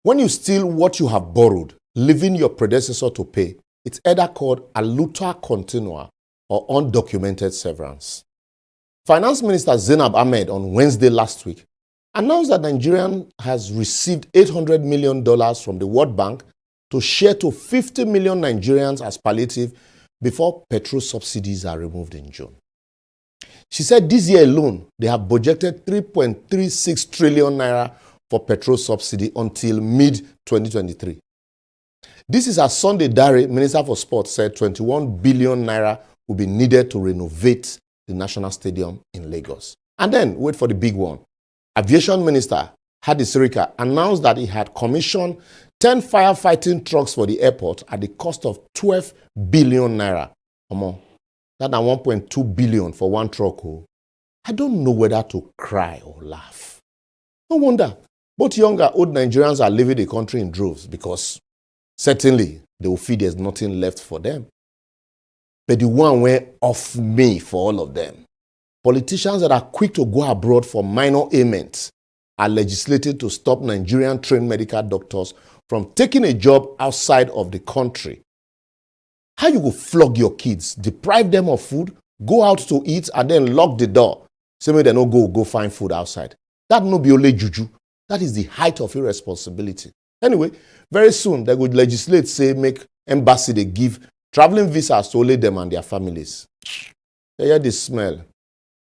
When you steal what you have borrowed, leaving your predecessor to pay, it's either called aluta continua or undocumented severance. Finance Minister Zainab Ahmed on Wednesday last week announced that Nigeria has received $800 million from the World Bank to share to 50 million Nigerians as palliative before petrol subsidies are removed in June. She said this year alone, they have budgeted 3.36 trillion naira for petrol subsidy until mid-2023. This is as Sunday Dare, Minister for Sport, said 21 billion naira will be needed to renovate the National Stadium in Lagos. And then, wait for the big one. Aviation Minister Hadi Sirika announced that he had commissioned 10 firefighting trucks for the airport at the cost of 12 billion naira. That's 1.2 billion for one truck. I don't know whether to cry or laugh. No wonder both young and old Nigerians are leaving the country in droves because certainly they will feel there's nothing left for them. But the one went off me for all of them. Politicians that are quick to go abroad for minor ailments are legislated to stop Nigerian trained medical doctors from taking a job outside of the country. How you go flog your kids, deprive them of food, go out to eat, and then lock the door? Say me they no go find food outside. That no be only juju. That is the height of irresponsibility. Anyway, very soon they would legislate, say, make embassy they give traveling visas to only them and their families. They hear the smell.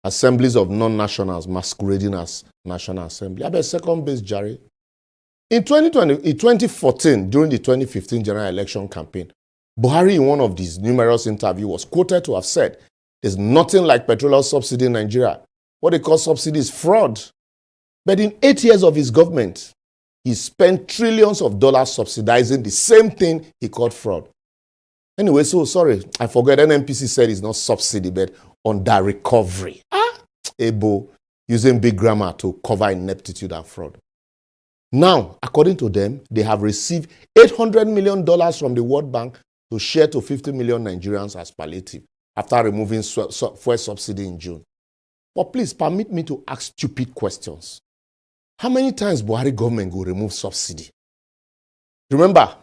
Assemblies of non-nationals masquerading as National Assembly. I bet second base, Jerry. In 2014, during the 2015 general election campaign, Buhari, in one of these numerous interviews, was quoted to have said, "There's nothing like petroleum subsidy in Nigeria. What they call subsidy is fraud." But in 8 years of his government, he spent trillions of dollars subsidizing the same thing he called fraud. Anyway, so sorry, I forgot NNPC said it's not subsidy, but under recovery. Ebo, using big grammar to cover ineptitude and fraud. Now, according to them, they have received $800 million from the World Bank to share to 50 million Nigerians as palliative after removing fuel subsidy in June. But please permit me to ask stupid questions. How many times Buhari government will remove subsidy? Remember,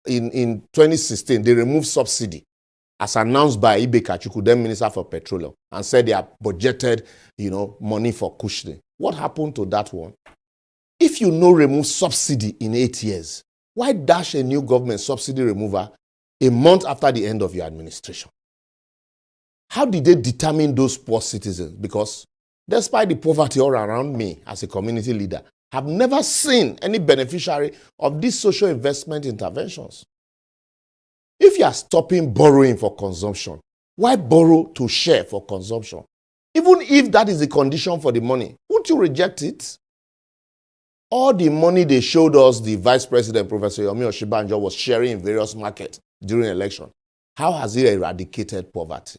in 2016, they removed subsidy as announced by Ibe Kachuku, then Minister for Petroleum, and said they have budgeted, money for cushioning. What happened to that one? If you remove subsidy in 8 years, why dash a new government subsidy remover a month after the end of your administration? How did they determine those poor citizens? Because despite the poverty all around me as a community leader, I've never seen any beneficiary of these social investment interventions. If you are stopping borrowing for consumption, why borrow to share for consumption? Even if that is the condition for the money, won't you reject it? All the money they showed us the Vice President, Professor Yomi Oshibanjo, was sharing in various markets during election. How has it eradicated poverty?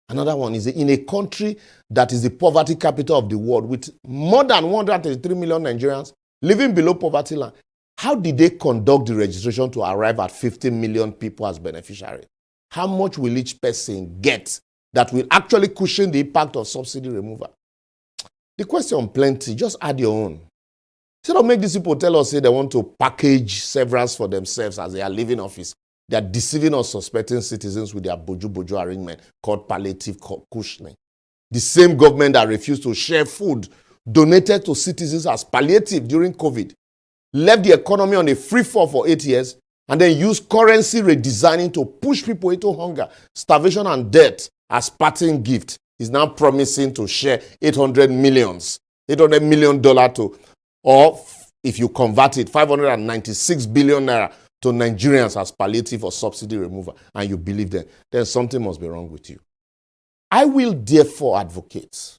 Another one is in a country that is the poverty capital of the world with more than 133 million Nigerians living below poverty line. How did they conduct the registration to arrive at 50 million people as beneficiaries? How much will each person get that will actually cushion the impact of subsidy removal? The question plenty, just add your own. Instead of make these people tell us, say they want to package severance for themselves as they are leaving office, they are deceiving or suspecting citizens with their boju arrangement called palliative cushioning. The same government that refused to share food donated to citizens as palliative during COVID, left the economy on a free fall for 8 years, and then used currency redesigning to push people into hunger, starvation, and death as parting gift, is now promising to share $800 million to, or if you convert it, 596 billion naira to Nigerians as palliative or subsidy removal, and you believe them, then something must be wrong with you. I will therefore advocate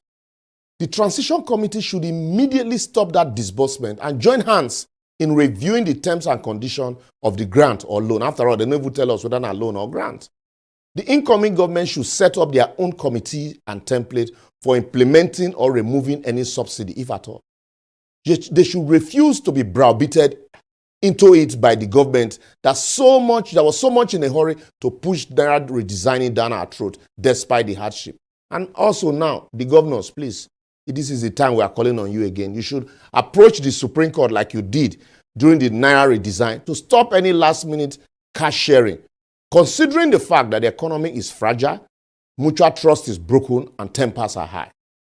the Transition Committee should immediately stop that disbursement and join hands in reviewing the terms and conditions of the grant or loan. After all, they never tell us whether it's a loan or grant. The incoming government should set up their own committee and template for implementing or removing any subsidy, if at all. They should refuse to be browbeated into it by the government that was so much in a hurry to push that redesigning down our throat despite the hardship. And also now, the governors, please, this is the time we are calling on you again. You should approach the Supreme Court like you did during the Naira redesign to stop any last-minute cash sharing, considering the fact that the economy is fragile, mutual trust is broken, and tempers are high.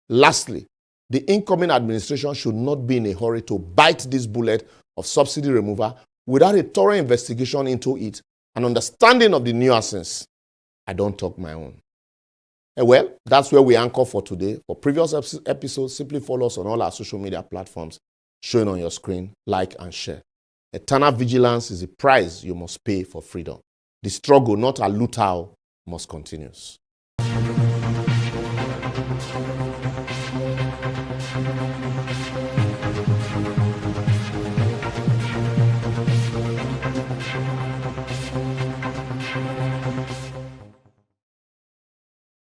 Lastly, the incoming administration should not be in a hurry to bite this bullet of subsidy removal without a thorough investigation into it and understanding of the nuances. I don't talk my own. Well, that's where we anchor for today. For previous episodes, simply follow us on all our social media platforms showing on your screen, like and share. Eternal vigilance is the price you must pay for freedom. The struggle, not a looter, must continue.